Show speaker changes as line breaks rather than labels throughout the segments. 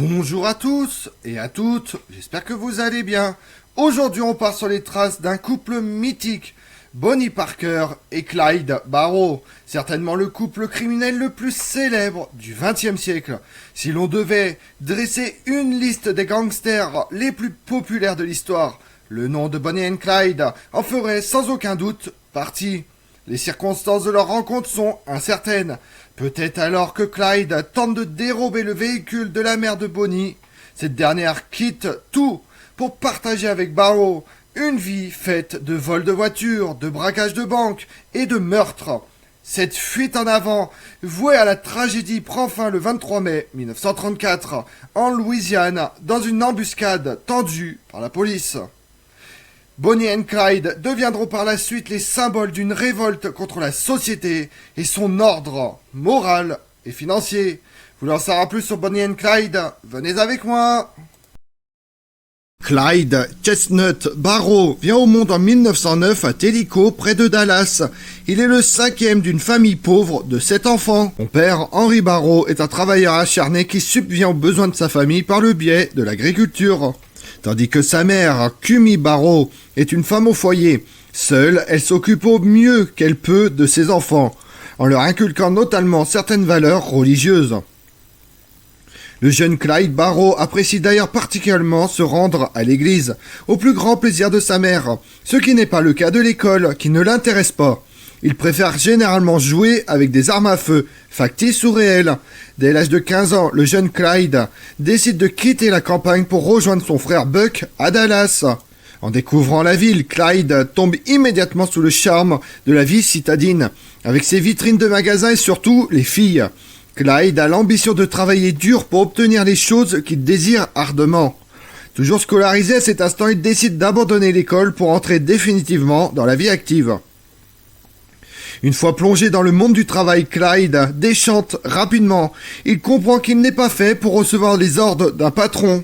Bonjour à tous et à toutes, j'espère que vous allez bien. Aujourd'hui on part sur les traces d'un couple mythique, Bonnie Parker et Clyde Barrow, certainement le couple criminel le plus célèbre du XXe siècle. Si l'on devait dresser une liste des gangsters les plus populaires de l'histoire, le nom de Bonnie et Clyde en ferait sans aucun doute partie. Les circonstances de leur rencontre sont incertaines. Peut-être alors que Clyde tente de dérober le véhicule de la mère de Bonnie. Cette dernière quitte tout pour partager avec Barrow une vie faite de vols de voitures, de braquages de banques et de meurtres. Cette fuite en avant, vouée à la tragédie, prend fin le 23 mai 1934 en Louisiane dans une embuscade tendue par la police. Bonnie et Clyde deviendront par la suite les symboles d'une révolte contre la société et son ordre moral et financier. Vous voulez en savoir plus sur Bonnie et Clyde? Venez avec moi. Clyde Chestnut Barrow vient au monde en 1909 à Tellico, près de Dallas. Il est le cinquième d'une famille pauvre de 7 enfants. Son père, Henry Barrow, est un travailleur acharné qui subvient aux besoins de sa famille par le biais de l'agriculture. Tandis que sa mère, Cummy Barrow, est une femme au foyer. Seule, elle s'occupe au mieux qu'elle peut de ses enfants, en leur inculquant notamment certaines valeurs religieuses. Le jeune Clyde Barrow apprécie d'ailleurs particulièrement se rendre à l'église, au plus grand plaisir de sa mère, ce qui n'est pas le cas de l'école, qui ne l'intéresse pas. Il préfère généralement jouer avec des armes à feu, factices ou réelles. Dès l'âge de 15 ans, le jeune Clyde décide de quitter la campagne pour rejoindre son frère Buck à Dallas. En découvrant la ville, Clyde tombe immédiatement sous le charme de la vie citadine, avec ses vitrines de magasins et surtout les filles. Clyde a l'ambition de travailler dur pour obtenir les choses qu'il désire ardemment. Toujours scolarisé à cet instant, il décide d'abandonner l'école pour entrer définitivement dans la vie active. Une fois plongé dans le monde du travail, Clyde déchante rapidement. Il comprend qu'il n'est pas fait pour recevoir les ordres d'un patron.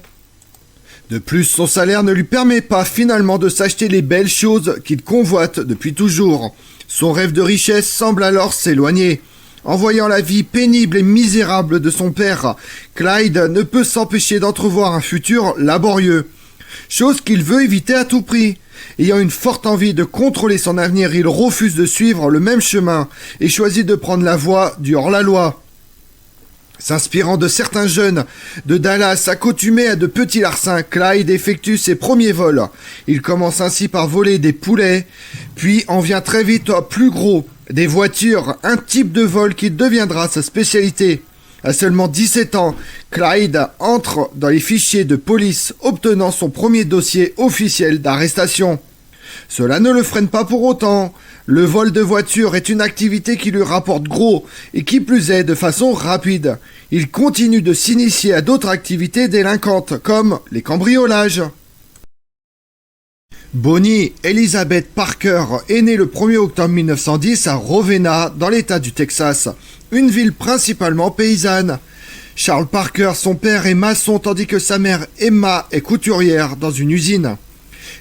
De plus, son salaire ne lui permet pas finalement de s'acheter les belles choses qu'il convoite depuis toujours. Son rêve de richesse semble alors s'éloigner. En voyant la vie pénible et misérable de son père, Clyde ne peut s'empêcher d'entrevoir un futur laborieux. Chose qu'il veut éviter à tout prix. Ayant une forte envie de contrôler son avenir, il refuse de suivre le même chemin et choisit de prendre la voie du hors-la-loi. S'inspirant de certains jeunes de Dallas accoutumés à de petits larcins, Clyde effectue ses premiers vols. Il commence ainsi par voler des poulets, puis en vient très vite au plus gros, des voitures, un type de vol qui deviendra sa spécialité. À seulement 17 ans, Clyde entre dans les fichiers de police, obtenant son premier dossier officiel d'arrestation. Cela ne le freine pas pour autant. Le vol de voiture est une activité qui lui rapporte gros et qui plus est de façon rapide. Il continue de s'initier à d'autres activités délinquantes comme les cambriolages. Bonnie Elizabeth Parker est née le 1er octobre 1910 à Ravenna, dans l'état du Texas, une ville principalement paysanne. Charles Parker, son père, est maçon tandis que sa mère Emma est couturière dans une usine.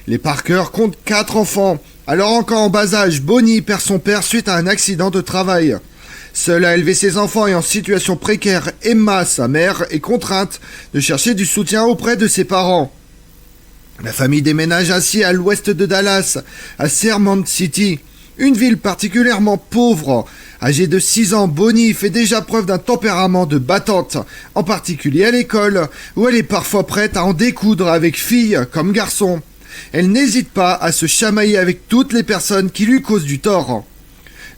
Les Parker comptent 4 enfants. Alors encore en bas âge, Bonnie perd son père suite à un accident de travail. Seule à élever ses enfants et en situation précaire, Emma, sa mère, est contrainte de chercher du soutien auprès de ses parents. La famille déménage ainsi à l'ouest de Dallas, à Sermont City, une ville particulièrement pauvre. Âgée de 6 ans, Bonnie fait déjà preuve d'un tempérament de battante, en particulier à l'école, où elle est parfois prête à en découdre avec filles comme garçons. Elle n'hésite pas à se chamailler avec toutes les personnes qui lui causent du tort.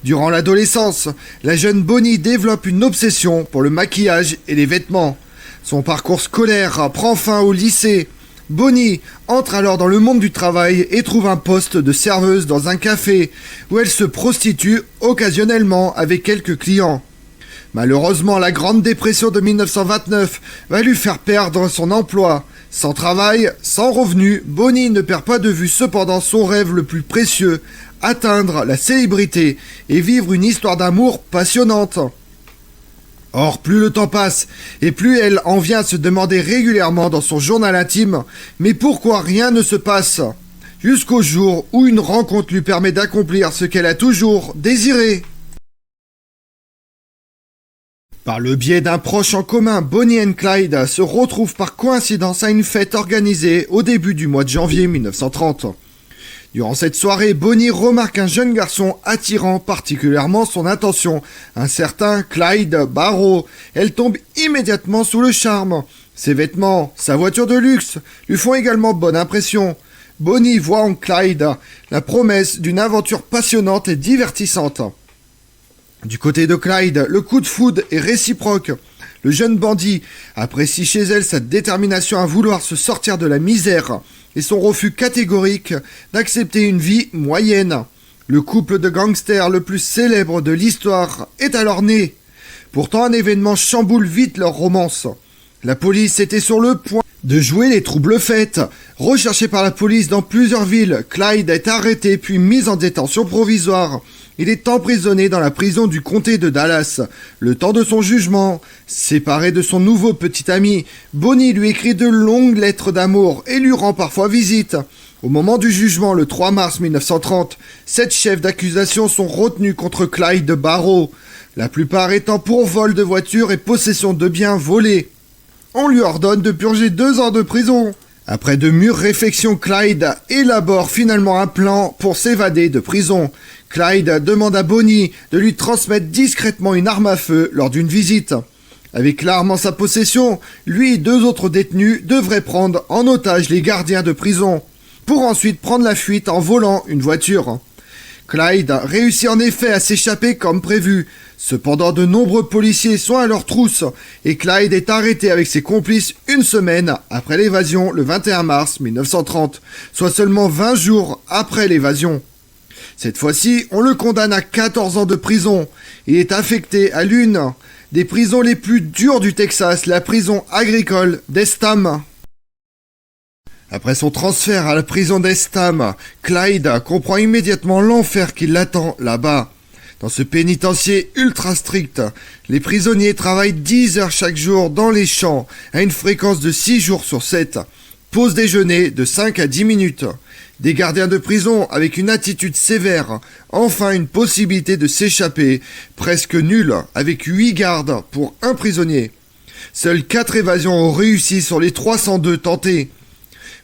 Durant l'adolescence, la jeune Bonnie développe une obsession pour le maquillage et les vêtements. Son parcours scolaire prend fin au lycée. Bonnie entre alors dans le monde du travail et trouve un poste de serveuse dans un café où elle se prostitue occasionnellement avec quelques clients. Malheureusement, la Grande Dépression de 1929 va lui faire perdre son emploi. Sans travail, sans revenu, Bonnie ne perd pas de vue cependant son rêve le plus précieux, atteindre la célébrité et vivre une histoire d'amour passionnante. Or, plus le temps passe, et plus elle en vient à se demander régulièrement dans son journal intime « Mais pourquoi rien ne se passe ?» jusqu'au jour où une rencontre lui permet d'accomplir ce qu'elle a toujours désiré. Par le biais d'un proche en commun, Bonnie et Clyde se retrouvent par coïncidence à une fête organisée au début du mois de janvier 1930. Durant cette soirée, Bonnie remarque un jeune garçon attirant particulièrement son attention, un certain Clyde Barrow. Elle tombe immédiatement sous le charme. Ses vêtements, sa voiture de luxe lui font également bonne impression. Bonnie voit en Clyde la promesse d'une aventure passionnante et divertissante. Du côté de Clyde, le coup de foudre est réciproque. Le jeune bandit apprécie chez elle sa détermination à vouloir se sortir de la misère et son refus catégorique d'accepter une vie moyenne. Le couple de gangsters le plus célèbre de l'histoire est alors né. Pourtant, un événement chamboule vite leur romance. La police était sur le point de jouer les troubles fêtes. Recherché par la police dans plusieurs villes, Clyde est arrêté puis mis en détention provisoire. Il est emprisonné dans la prison du comté de Dallas. Le temps de son jugement, séparé de son nouveau petit ami, Bonnie lui écrit de longues lettres d'amour et lui rend parfois visite. Au moment du jugement, le 3 mars 1930, 7 chefs d'accusation sont retenus contre Clyde Barrow, la plupart étant pour vol de voiture et possession de biens volés. On lui ordonne de purger 2 ans de prison. Après de mûres réflexions, Clyde élabore finalement un plan pour s'évader de prison. Clyde demande à Bonnie de lui transmettre discrètement une arme à feu lors d'une visite. Avec l'arme en sa possession, lui et 2 autres détenus devraient prendre en otage les gardiens de prison, pour ensuite prendre la fuite en volant une voiture. Clyde réussit en effet à s'échapper comme prévu. Cependant, de nombreux policiers sont à leur trousse et Clyde est arrêté avec ses complices une semaine après l'évasion le 21 mars 1930, soit seulement 20 jours après l'évasion. Cette fois-ci, on le condamne à 14 ans de prison. Il est affecté à l'une des prisons les plus dures du Texas, la prison agricole d'Estam. Après son transfert à la prison d'Estam, Clyde comprend immédiatement l'enfer qui l'attend là-bas. Dans ce pénitencier ultra strict, les prisonniers travaillent 10 heures chaque jour dans les champs, à une fréquence de 6 jours sur 7. Pause déjeuner de 5 à 10 minutes. Des gardiens de prison avec une attitude sévère. Enfin une possibilité de s'échapper, presque nulle, avec 8 gardes pour un prisonnier. Seules 4 évasions ont réussi sur les 302 tentées.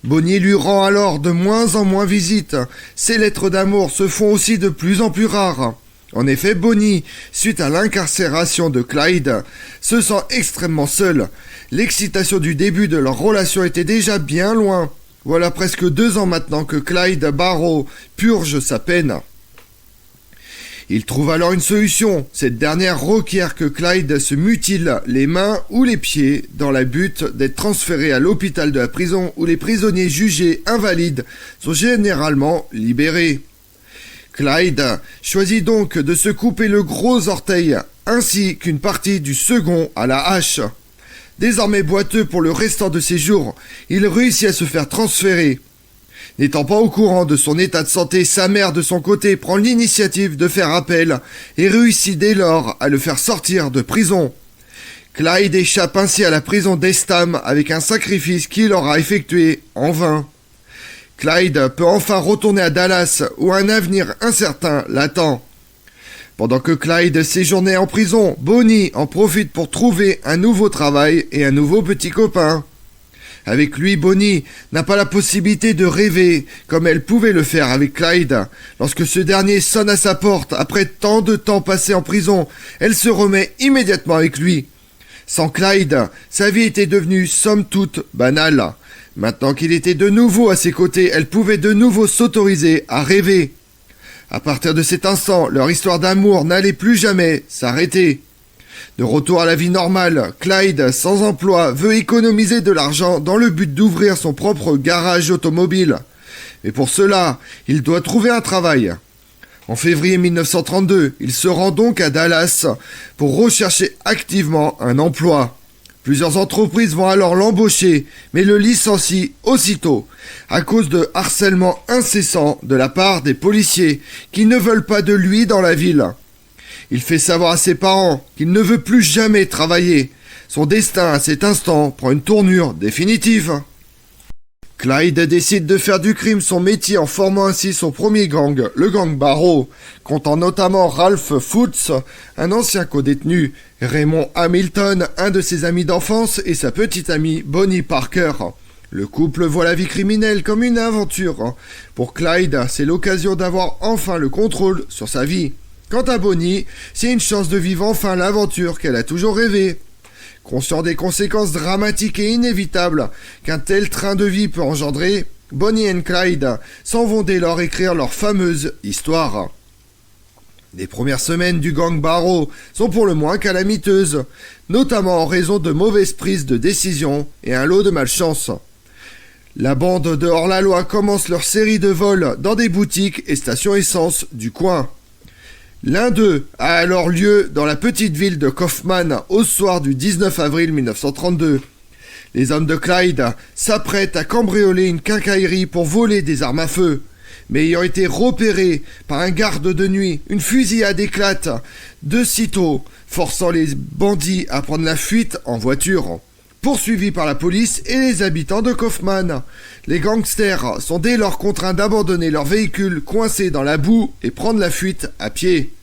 Bonnie lui rend alors de moins en moins visite. Ses lettres d'amour se font aussi de plus en plus rares. En effet, Bonnie, suite à l'incarcération de Clyde, se sent extrêmement seule. L'excitation du début de leur relation était déjà bien loin. Voilà presque 2 ans maintenant que Clyde Barrow purge sa peine. Il trouve alors une solution. Cette dernière requiert que Clyde se mutile les mains ou les pieds dans la but d'être transféré à l'hôpital de la prison où les prisonniers jugés invalides sont généralement libérés. Clyde choisit donc de se couper le gros orteil ainsi qu'une partie du second à la hache. Désormais boiteux pour le restant de ses jours, il réussit à se faire transférer. N'étant pas au courant de son état de santé, sa mère de son côté prend l'initiative de faire appel et réussit dès lors à le faire sortir de prison. Clyde échappe ainsi à la prison d'Estam avec un sacrifice qu'il aura effectué en vain. Clyde peut enfin retourner à Dallas où un avenir incertain l'attend. Pendant que Clyde séjournait en prison, Bonnie en profite pour trouver un nouveau travail et un nouveau petit copain. Avec lui, Bonnie n'a pas la possibilité de rêver comme elle pouvait le faire avec Clyde. Lorsque ce dernier sonne à sa porte après tant de temps passé en prison, elle se remet immédiatement avec lui. Sans Clyde, sa vie était devenue somme toute banale. Maintenant qu'il était de nouveau à ses côtés, elle pouvait de nouveau s'autoriser à rêver. À partir de cet instant, leur histoire d'amour n'allait plus jamais s'arrêter. De retour à la vie normale, Clyde, sans emploi, veut économiser de l'argent dans le but d'ouvrir son propre garage automobile. Mais pour cela, il doit trouver un travail. En février 1932, il se rend donc à Dallas pour rechercher activement un emploi. Plusieurs entreprises vont alors l'embaucher, mais le licencient aussitôt, à cause de harcèlement incessant de la part des policiers qui ne veulent pas de lui dans la ville. Il fait savoir à ses parents qu'il ne veut plus jamais travailler. Son destin à cet instant prend une tournure définitive. Clyde décide de faire du crime son métier en formant ainsi son premier gang, le gang Barrow, comptant notamment Ralph Foots, un ancien codétenu, Raymond Hamilton, un de ses amis d'enfance, et sa petite amie Bonnie Parker. Le couple voit la vie criminelle comme une aventure. Pour Clyde, c'est l'occasion d'avoir enfin le contrôle sur sa vie. Quant à Bonnie, c'est une chance de vivre enfin l'aventure qu'elle a toujours rêvée. Conscient des conséquences dramatiques et inévitables qu'un tel train de vie peut engendrer, Bonnie et Clyde s'en vont dès lors écrire leur fameuse histoire. Les premières semaines du gang Barrow sont pour le moins calamiteuses, notamment en raison de mauvaises prises de décision et un lot de malchance. La bande de hors-la-loi commence leur série de vols dans des boutiques et stations essence du coin. L'un d'eux a alors lieu dans la petite ville de Kaufman au soir du 19 avril 1932. Les hommes de Clyde s'apprêtent à cambrioler une quincaillerie pour voler des armes à feu. Mais ayant été repérés par un garde de nuit, une fusillade éclate de sitôt, forçant les bandits à prendre la fuite en voiture. Poursuivis par la police et les habitants de Kaufman, les gangsters sont dès lors contraints d'abandonner leur véhicule coincé dans la boue et prendre la fuite à pied.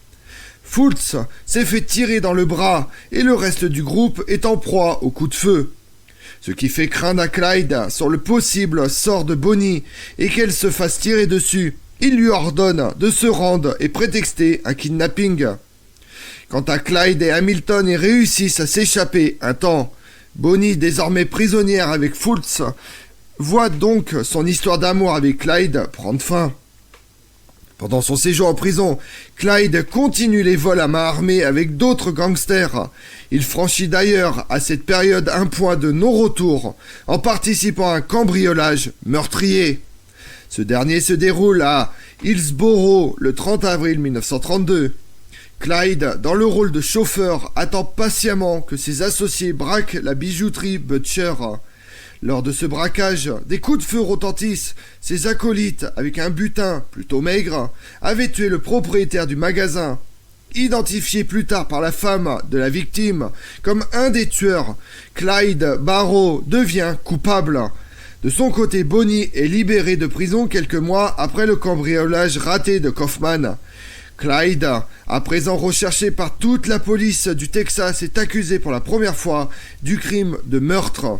Fultz s'est fait tirer dans le bras et le reste du groupe est en proie aux coups de feu. Ce qui fait craindre à Clyde sur le possible sort de Bonnie et qu'elle se fasse tirer dessus. Il lui ordonne de se rendre et prétexter un kidnapping. Quant à Clyde et Hamilton, ils réussissent à s'échapper un temps. Bonnie, désormais prisonnière avec Fultz, voit donc son histoire d'amour avec Clyde prendre fin. Pendant son séjour en prison, Clyde continue les vols à main armée avec d'autres gangsters. Il franchit d'ailleurs à cette période un point de non-retour en participant à un cambriolage meurtrier. Ce dernier se déroule à Hillsborough le 30 avril 1932. Clyde, dans le rôle de chauffeur, attend patiemment que ses associés braquent la bijouterie Butcher. Lors de ce braquage, des coups de feu retentissent. Ses acolytes, avec un butin plutôt maigre, avaient tué le propriétaire du magasin. Identifié plus tard par la femme de la victime comme un des tueurs, Clyde Barrow devient coupable. De son côté, Bonnie est libéré de prison quelques mois après le cambriolage raté de Kaufman. Clyde, à présent recherché par toute la police du Texas, est accusé pour la première fois du crime de meurtre.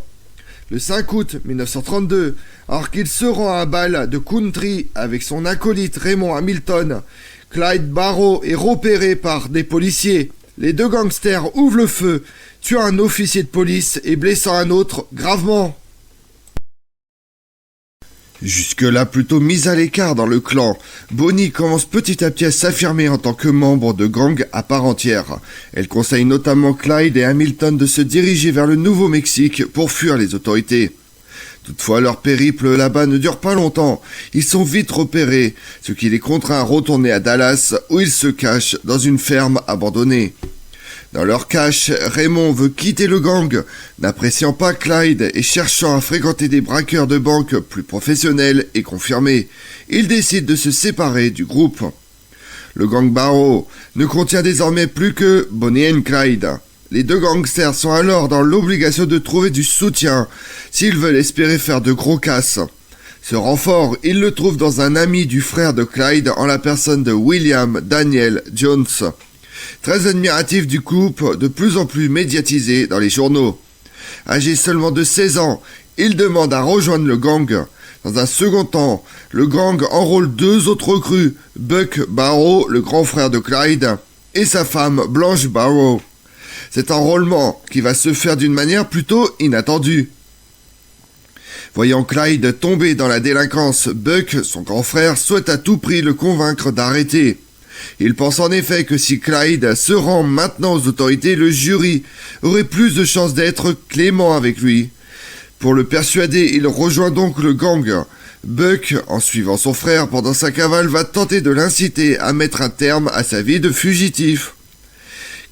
Le 5 août 1932, alors qu'il se rend à un bal de country avec son acolyte Raymond Hamilton, Clyde Barrow est repéré par des policiers. Les deux gangsters ouvrent le feu, tuant un officier de police et blessant un autre gravement. Jusque-là plutôt mise à l'écart dans le clan, Bonnie commence petit à petit à s'affirmer en tant que membre de gang à part entière. Elle conseille notamment Clyde et Hamilton de se diriger vers le Nouveau-Mexique pour fuir les autorités. Toutefois, leur périple là-bas ne dure pas longtemps. Ils sont vite repérés, ce qui les contraint à retourner à Dallas où ils se cachent dans une ferme abandonnée. Dans leur cache, Raymond veut quitter le gang, n'appréciant pas Clyde et cherchant à fréquenter des braqueurs de banque plus professionnels et confirmés. Il décide de se séparer du groupe. Le gang Barrow ne contient désormais plus que Bonnie et Clyde. Les deux gangsters sont alors dans l'obligation de trouver du soutien s'ils veulent espérer faire de gros casses. Ce renfort, ils le trouvent dans un ami du frère de Clyde en la personne de William Daniel Jones. Très admiratif du couple, de plus en plus médiatisé dans les journaux. Âgé seulement de 16 ans, il demande à rejoindre le gang. Dans un second temps, le gang enrôle deux autres recrues, Buck Barrow, le grand frère de Clyde, et sa femme Blanche Barrow. Cet enrôlement qui va se faire d'une manière plutôt inattendue. Voyant Clyde tomber dans la délinquance, Buck, son grand frère, souhaite à tout prix le convaincre d'arrêter. Il pense en effet que si Clyde se rend maintenant aux autorités, le jury aurait plus de chances d'être clément avec lui. Pour le persuader, il rejoint donc le gang. Buck, en suivant son frère pendant sa cavale, va tenter de l'inciter à mettre un terme à sa vie de fugitif.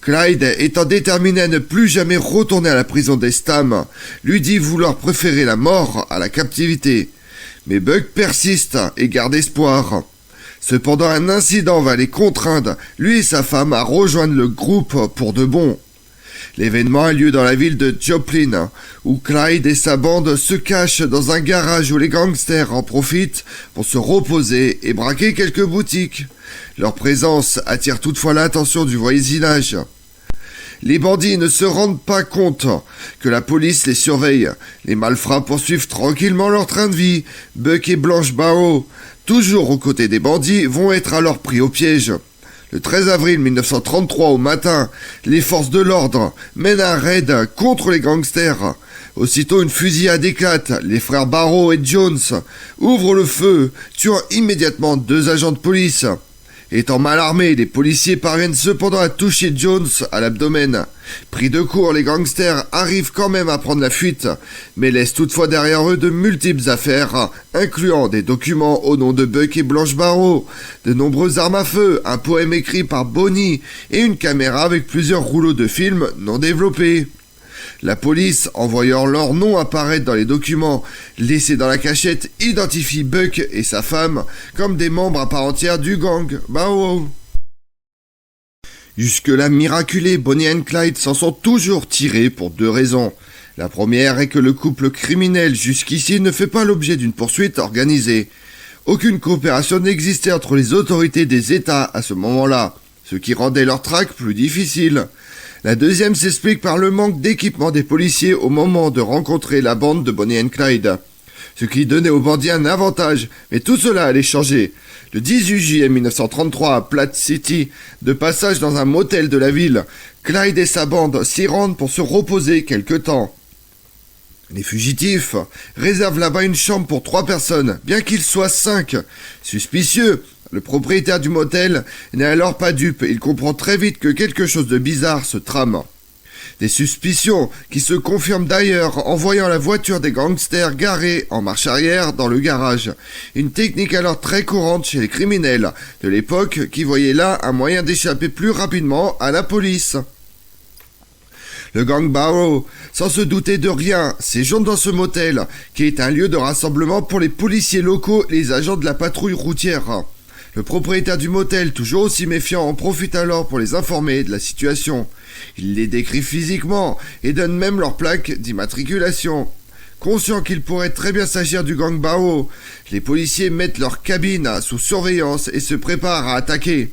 Clyde, étant déterminé à ne plus jamais retourner à la prison d'Estham, lui dit vouloir préférer la mort à la captivité. Mais Buck persiste et garde espoir. Cependant, un incident va les contraindre, lui et sa femme, à rejoindre le groupe pour de bon. L'événement a lieu dans la ville de Joplin, où Clyde et sa bande se cachent dans un garage où les gangsters en profitent pour se reposer et braquer quelques boutiques. Leur présence attire toutefois l'attention du voisinage. Les bandits ne se rendent pas compte que la police les surveille. Les malfrats poursuivent tranquillement leur train de vie. Buck et Blanche Barrow, toujours aux côtés des bandits, vont être alors pris au piège. Le 13 avril 1933 au matin, les forces de l'ordre mènent un raid contre les gangsters. Aussitôt une fusillade éclate, les frères Barrow et Jones ouvrent le feu, tuant immédiatement 2 agents de police. Étant mal armés, les policiers parviennent cependant à toucher Jones à l'abdomen. Pris de court, les gangsters arrivent quand même à prendre la fuite, mais laissent toutefois derrière eux de multiples affaires, incluant des documents au nom de Buck et Blanche Barrow, de nombreuses armes à feu, un poème écrit par Bonnie et une caméra avec plusieurs rouleaux de films non développés. La police, en voyant leur nom apparaître dans les documents laissés dans la cachette, identifie Buck et sa femme comme des membres à part entière du gang Barrow. Jusque-là miraculés, Bonnie et Clyde s'en sont toujours tirés pour 2 raisons. La première est que le couple criminel jusqu'ici ne fait pas l'objet d'une poursuite organisée. Aucune coopération n'existait entre les autorités des États à ce moment-là, ce qui rendait leur traque plus difficile. La deuxième s'explique par le manque d'équipement des policiers au moment de rencontrer la bande de Bonnie et Clyde, ce qui donnait aux bandits un avantage, mais tout cela allait changer. Le 18 juillet 1933 à Platte City, de passage dans un motel de la ville, Clyde et sa bande s'y rendent pour se reposer quelque temps. Les fugitifs réservent là-bas une chambre pour 3 personnes, bien qu'ils soient 5. Suspicieux, le propriétaire du motel n'est alors pas dupe, il comprend très vite que quelque chose de bizarre se trame. Des suspicions qui se confirment d'ailleurs en voyant la voiture des gangsters garée en marche arrière dans le garage. Une technique alors très courante chez les criminels de l'époque qui voyaient là un moyen d'échapper plus rapidement à la police. Le gang Barrow, sans se douter de rien, séjourne dans ce motel, qui est un lieu de rassemblement pour les policiers locaux et les agents de la patrouille routière. Le propriétaire du motel, toujours aussi méfiant, en profite alors pour les informer de la situation. Il les décrit physiquement et donne même leur plaque d'immatriculation. Conscients qu'il pourrait très bien s'agir du gang Barrow, les policiers mettent leur cabine sous surveillance et se préparent à attaquer.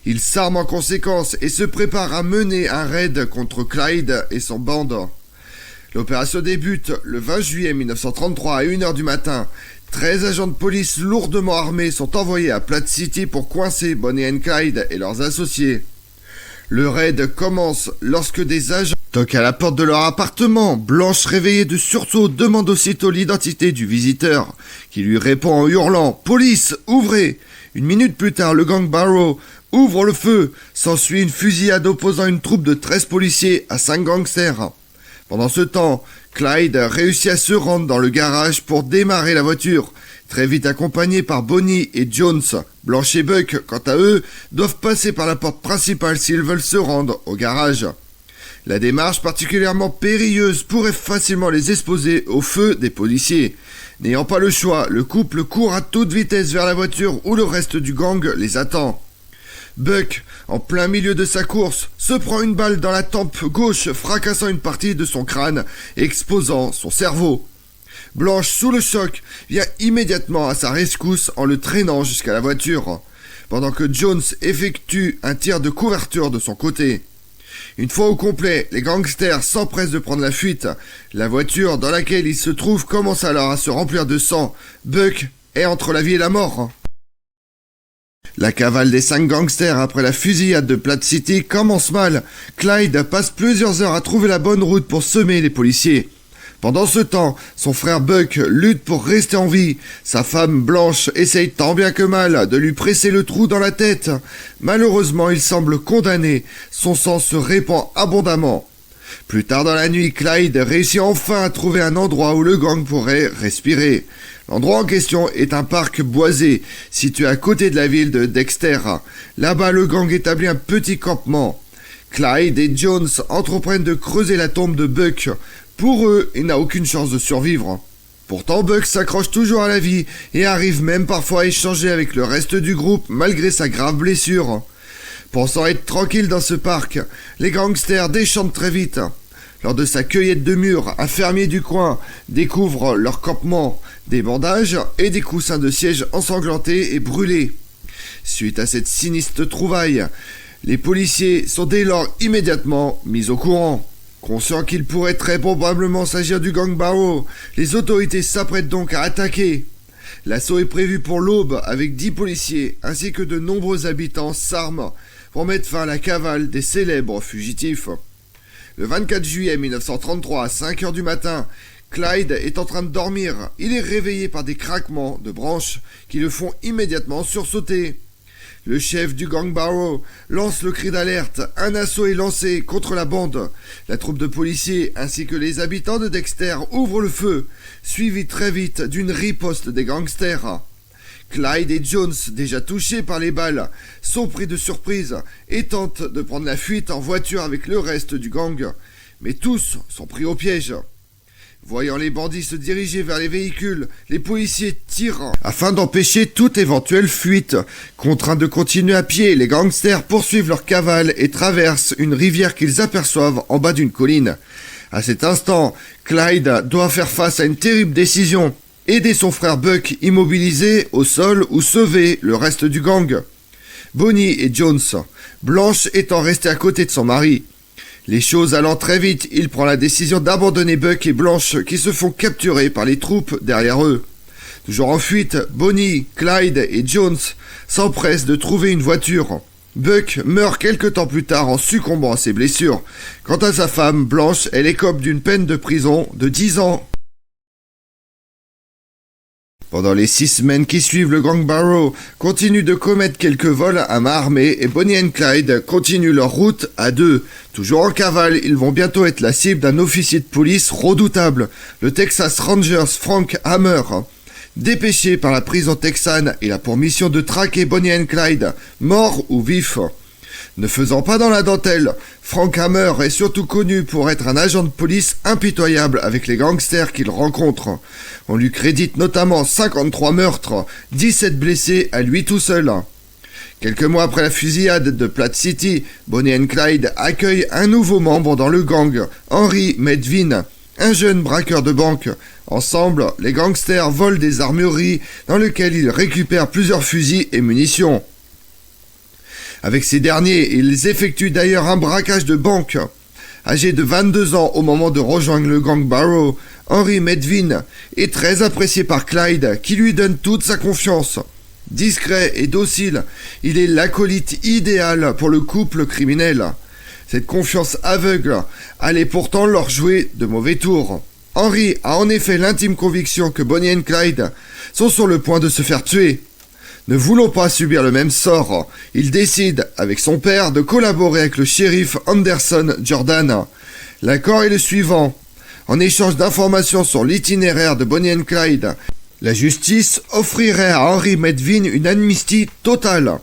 Ils s'arment en conséquence et se préparent à mener un raid contre Clyde et son bande. L'opération débute le 20 juillet 1933 à 1h du matin. 13 agents de police lourdement armés sont envoyés à Platte City pour coincer Bonnie et Clyde et leurs associés. Le raid commence lorsque des agents toquent à la porte de leur appartement. Blanche, réveillée de sursaut, demande aussitôt l'identité du visiteur, qui lui répond en hurlant « Police, ouvrez !» 1 minute plus tard, le gang Barrow ouvre le feu. S'ensuit une fusillade opposant une troupe de 13 policiers à 5 gangsters. Pendant ce temps, Clyde réussit à se rendre dans le garage pour démarrer la voiture, très vite accompagné par Bonnie et Jones. Blanche et Buck, quant à eux, doivent passer par la porte principale s'ils veulent se rendre au garage. La démarche particulièrement périlleuse pourrait facilement les exposer au feu des policiers. N'ayant pas le choix, le couple court à toute vitesse vers la voiture où le reste du gang les attend. Buck, en plein milieu de sa course, se prend une balle dans la tempe gauche, fracassant une partie de son crâne et exposant son cerveau. Blanche, sous le choc, vient immédiatement à sa rescousse en le traînant jusqu'à la voiture, pendant que Jones effectue un tir de couverture de son côté. Une fois au complet, les gangsters s'empressent de prendre la fuite. La voiture dans laquelle ils se trouvent commence alors à se remplir de sang. Buck est entre la vie et la mort. La cavale des 5 gangsters après la fusillade de Platte City commence mal. Clyde passe plusieurs heures à trouver la bonne route pour semer les policiers. Pendant ce temps, son frère Buck lutte pour rester en vie. Sa femme Blanche essaye tant bien que mal de lui presser le trou dans la tête. Malheureusement, il semble condamné. Son sang se répand abondamment. Plus tard dans la nuit, Clyde réussit enfin à trouver un endroit où le gang pourrait respirer. L'endroit en question est un parc boisé, situé à côté de la ville de Dexter. Là-bas, le gang établit un petit campement. Clyde et Jones entreprennent de creuser la tombe de Buck. Pour eux, il n'a aucune chance de survivre. Pourtant, Buck s'accroche toujours à la vie et arrive même parfois à échanger avec le reste du groupe malgré sa grave blessure. Pensant être tranquille dans ce parc, les gangsters déchantent très vite. Lors de sa cueillette de mûres, un fermier du coin découvre leur campement, des bandages et des coussins de siège ensanglantés et brûlés. Suite à cette sinistre trouvaille, les policiers sont dès lors immédiatement mis au courant. Conscients qu'il pourrait très probablement s'agir du gang Barrow, les autorités s'apprêtent donc à attaquer. L'assaut est prévu pour l'aube avec 10 policiers ainsi que de nombreux habitants s'arment pour mettre fin à la cavale des célèbres fugitifs. Le 24 juillet 1933 à 5 heures du matin, Clyde est en train de dormir. Il est réveillé par des craquements de branches qui le font immédiatement sursauter. Le chef du gang Barrow lance le cri d'alerte. Un assaut est lancé contre la bande. La troupe de policiers ainsi que les habitants de Dexter ouvrent le feu, suivi très vite d'une riposte des gangsters. Clyde et Jones, déjà touchés par les balles, sont pris de surprise et tentent de prendre la fuite en voiture avec le reste du gang. Mais tous sont pris au piège. Voyant les bandits se diriger vers les véhicules, les policiers tirent afin d'empêcher toute éventuelle fuite. Contraints de continuer à pied, les gangsters poursuivent leur cavale et traversent une rivière qu'ils aperçoivent en bas d'une colline. À cet instant, Clyde doit faire face à une terrible décision. Aider son frère Buck immobilisé au sol ou sauver le reste du gang. Bonnie et Jones, Blanche étant restée à côté de son mari. Les choses allant très vite, il prend la décision d'abandonner Buck et Blanche qui se font capturer par les troupes derrière eux. Toujours en fuite, Bonnie, Clyde et Jones s'empressent de trouver une voiture. Buck meurt quelque temps plus tard en succombant à ses blessures. Quant à sa femme, Blanche, elle écope d'une peine de prison de 10 ans. Pendant les 6 semaines qui suivent, le gang Barrow continue de commettre quelques vols à main armée et Bonnie et Clyde continuent leur route à deux. Toujours en cavale, ils vont bientôt être la cible d'un officier de police redoutable, le Texas Rangers Frank Hammer. Dépêché par la prison texane, il a pour mission de traquer Bonnie et Clyde, morts ou vifs. Ne faisant pas dans la dentelle, Frank Hammer est surtout connu pour être un agent de police impitoyable avec les gangsters qu'il rencontre. On lui crédite notamment 53 meurtres, 17 blessés à lui tout seul. Quelques mois après la fusillade de Platte City, Bonnie et Clyde accueillent un nouveau membre dans le gang, Henry Medvin, un jeune braqueur de banque. Ensemble, les gangsters volent des armureries dans lesquelles ils récupèrent plusieurs fusils et munitions. Avec ces derniers, ils effectuent d'ailleurs un braquage de banque. Âgé de 22 ans au moment de rejoindre le gang Barrow, Henry Medvin est très apprécié par Clyde, qui lui donne toute sa confiance. Discret et docile, il est l'acolyte idéal pour le couple criminel. Cette confiance aveugle allait pourtant leur jouer de mauvais tours. Henry a en effet l'intime conviction que Bonnie et Clyde sont sur le point de se faire tuer. Ne voulant pas subir le même sort, il décide, avec son père, de collaborer avec le shérif Anderson Jordan. L'accord est le suivant. En échange d'informations sur l'itinéraire de Bonnie et Clyde, la justice offrirait à Henry Medvin une amnistie totale.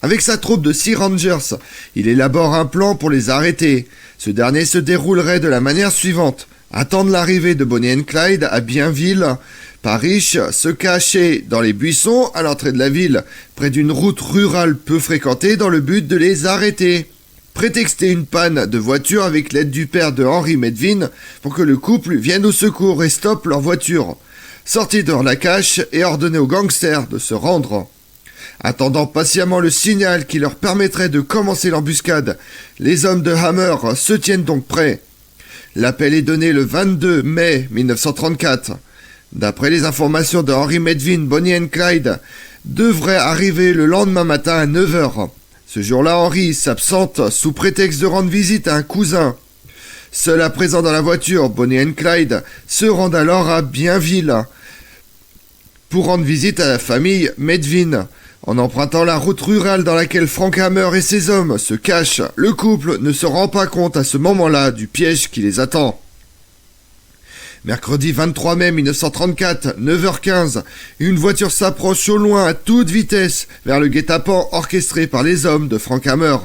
Avec sa troupe de 6 Rangers, il élabore un plan pour les arrêter. Ce dernier se déroulerait de la manière suivante. Attendre l'arrivée de Bonnie et Clyde à Bienville, Parrish, se cacher dans les buissons à l'entrée de la ville, près d'une route rurale peu fréquentée dans le but de les arrêter. Prétexter une panne de voiture avec l'aide du père de Henry Medvin pour que le couple vienne au secours et stoppe leur voiture. Sortir dans la cache et ordonner aux gangsters de se rendre. Attendant patiemment le signal qui leur permettrait de commencer l'embuscade, les hommes de Hammer se tiennent donc prêts. L'appel est donné le 22 mai 1934. D'après les informations de Henry Medvin, Bonnie et Clyde devraient arriver le lendemain matin à 9h. Ce jour-là, Henry s'absente sous prétexte de rendre visite à un cousin. Seul à présent dans la voiture, Bonnie et Clyde se rendent alors à Bienville pour rendre visite à la famille Medvin. En empruntant la route rurale dans laquelle Frank Hammer et ses hommes se cachent, le couple ne se rend pas compte à ce moment-là du piège qui les attend. Mercredi 23 mai 1934, 9h15, une voiture s'approche au loin à toute vitesse vers le guet-apens orchestré par les hommes de Frank Hammer.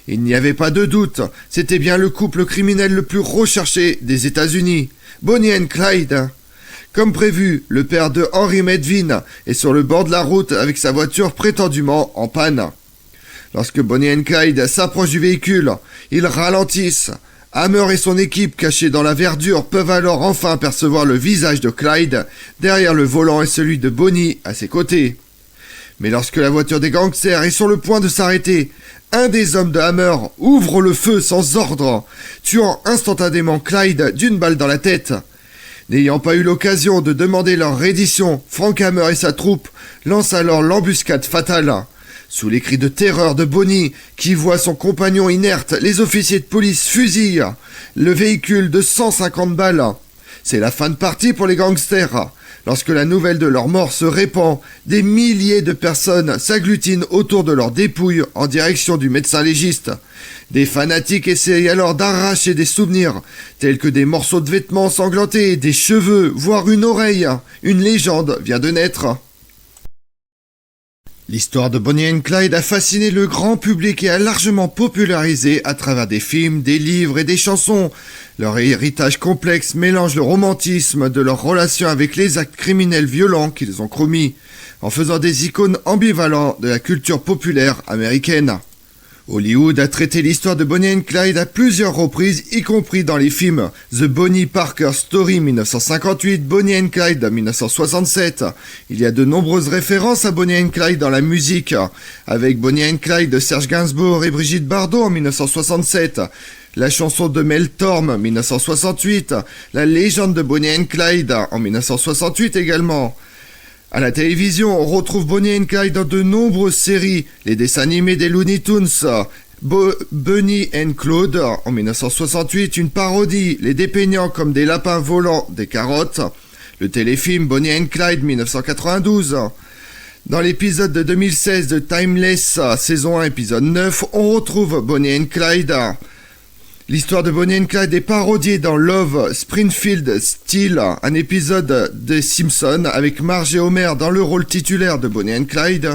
Il n'y avait pas de doute, c'était bien le couple criminel le plus recherché des États-Unis, Bonnie et Clyde. Comme prévu, le père de Henry Medvin est sur le bord de la route avec sa voiture prétendument en panne. Lorsque Bonnie et Clyde s'approchent du véhicule, ils ralentissent. Hammer et son équipe, cachés dans la verdure, peuvent alors enfin percevoir le visage de Clyde derrière le volant et celui de Bonnie à ses côtés. Mais lorsque la voiture des gangsters est sur le point de s'arrêter, un des hommes de Hammer ouvre le feu sans ordre, tuant instantanément Clyde d'une balle dans la tête. N'ayant pas eu l'occasion de demander leur reddition, Frank Hammer et sa troupe lancent alors l'embuscade fatale. Sous les cris de terreur de Bonnie, qui voit son compagnon inerte, les officiers de police fusillent le véhicule de 150 balles. C'est la fin de partie pour les gangsters. Lorsque la nouvelle de leur mort se répand, des milliers de personnes s'agglutinent autour de leurs dépouilles en direction du médecin légiste. Des fanatiques essayent alors d'arracher des souvenirs, tels que des morceaux de vêtements ensanglantés, des cheveux, voire une oreille. Une légende vient de naître. L'histoire de Bonnie et Clyde a fasciné le grand public et a largement popularisé à travers des films, des livres et des chansons. Leur héritage complexe mélange le romantisme de leur relation avec les actes criminels violents qu'ils ont commis, en faisant des icônes ambivalentes de la culture populaire américaine. Hollywood a traité l'histoire de Bonnie et Clyde à plusieurs reprises, y compris dans les films The Bonnie Parker Story 1958, Bonnie and Clyde 1967. Il y a de nombreuses références à Bonnie and Clyde dans la musique, avec Bonnie and Clyde de Serge Gainsbourg et Brigitte Bardot en 1967. La chanson de Mel Torme 1968, La légende de Bonnie and Clyde en 1968 également. À la télévision, on retrouve Bonnie et Clyde dans de nombreuses séries, les dessins animés des Looney Tunes, Bunny and Claude en 1968, une parodie, les dépeignant comme des lapins volant des carottes, le téléfilm Bonnie and Clyde 1992. Dans l'épisode de 2016 de Timeless, saison 1, épisode 9, on retrouve Bonnie et Clyde. L'histoire de Bonnie et Clyde est parodiée dans Love Springfield Steel, un épisode des Simpsons avec Marge et Homer dans le rôle titulaire de Bonnie et Clyde.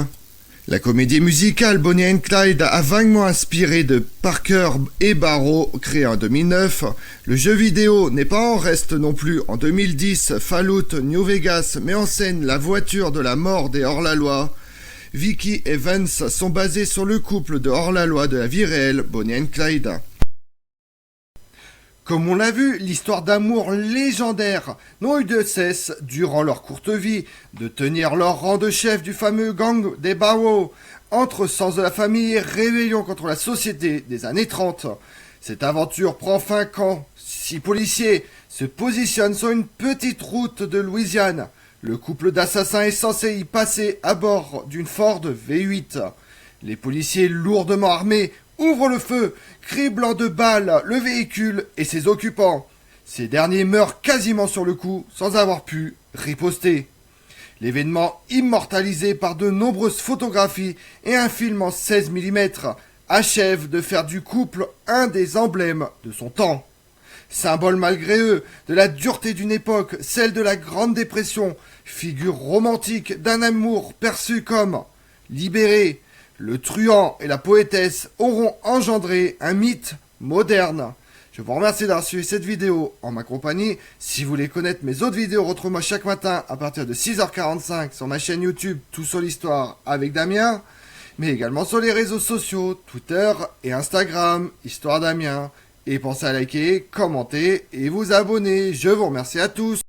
La comédie musicale Bonnie et Clyde a vaguement inspiré de Parker et Barrow, créé en 2009. Le jeu vidéo n'est pas en reste non plus. En 2010, Fallout New Vegas met en scène la voiture de la mort des hors-la-loi. Vicky et Vance sont basés sur le couple de hors-la-loi de la vie réelle, Bonnie et Clyde. Comme on l'a vu, l'histoire d'amour légendaire n'ont eu de cesse, durant leur courte vie, de tenir leur rang de chef du fameux gang des Barrow, entre sens de la famille et rébellion contre la société des années 30. Cette aventure prend fin quand 6 policiers se positionnent sur une petite route de Louisiane. Le couple d'assassins est censé y passer à bord d'une Ford V8. Les policiers lourdement armés ouvrent le feu, criblant de balles le véhicule et ses occupants. Ces derniers meurent quasiment sur le coup, sans avoir pu riposter. L'événement, immortalisé par de nombreuses photographies et un film en 16 mm, achève de faire du couple un des emblèmes de son temps. Symbole malgré eux de la dureté d'une époque, celle de la Grande Dépression, figure romantique d'un amour perçu comme libéré, le truand et la poétesse auront engendré un mythe moderne. Je vous remercie d'avoir suivi cette vidéo en ma compagnie. Si vous voulez connaître mes autres vidéos, retrouvez-moi chaque matin à partir de 6h45 sur ma chaîne YouTube Tout sur l'Histoire avec Damien, mais également sur les réseaux sociaux, Twitter et Instagram, Histoire Damien. Et pensez à liker, commenter et vous abonner. Je vous remercie à tous.